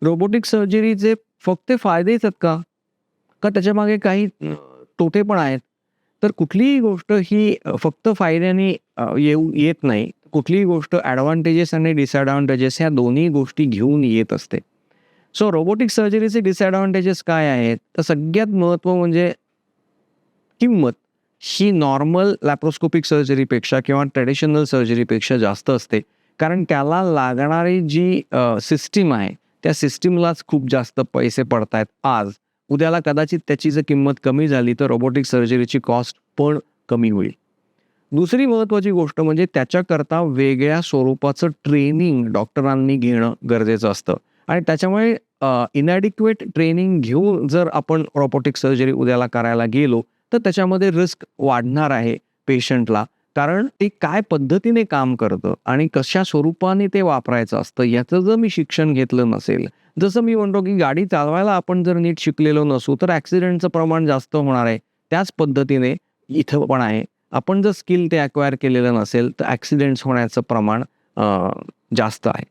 Robotic सर्जरीचे फक्त फायदेच आहेत का? का त्याच्यामागे काही तोटे पण आहेत? तर कुठलीही गोष्ट ही फक्त फायद्याने येत नाही. कुठलीही गोष्ट ॲडव्हांटेजेस आणि डिसॲडव्हांटेजेस ह्या दोन्ही गोष्टी घेऊन येत असते. सो रोबोटिक सर्जरीचे डिसॲडव्हांटेजेस काय आहेत? तर सगळ्यात महत्त्व म्हणजे किंमत ही नॉर्मल लॅप्रोस्कोपिक सर्जरीपेक्षा किंवा ट्रेडिशनल सर्जरीपेक्षा जास्त असते. कारण त्याला लागणारी जी सिस्टीम आहे, त्या सिस्टीमलाच खूप जास्त पैसे पडतायत आज. उद्याला कदाचित त्याची जर किंमत कमी झाली, तर रोबोटिक सर्जरीची कॉस्ट पण कमी होईल. दुसरी महत्त्वाची गोष्ट म्हणजे त्याच्याकरता वेगळ्या स्वरूपाचं ट्रेनिंग डॉक्टरांनी घेणं गरजेचं असतं आणि त्याच्यामुळे इनॅडिक्वेट ट्रेनिंग घेऊन जर आपण रोबोटिक सर्जरी उद्याला करायला गेलो, तर त्याच्यामध्ये रिस्क वाढणार आहे पेशंटला. कारण ते काय पद्धतीने काम करतं आणि कशा स्वरूपाने ते वापरायचं असतं याचं जर मी शिक्षण घेतलं नसेल, जसं मी म्हणतो की गाडी चालवायला आपण जर नीट शिकलेलो नसू, तर ॲक्सिडेंटचं प्रमाण जास्त होणार आहे. त्याच पद्धतीने इथं पण आहे. आपण जर स्किल ते अक्वायर केलेलं नसेल, तर ॲक्सिडेंट्स होण्याचं प्रमाण जास्त आहे.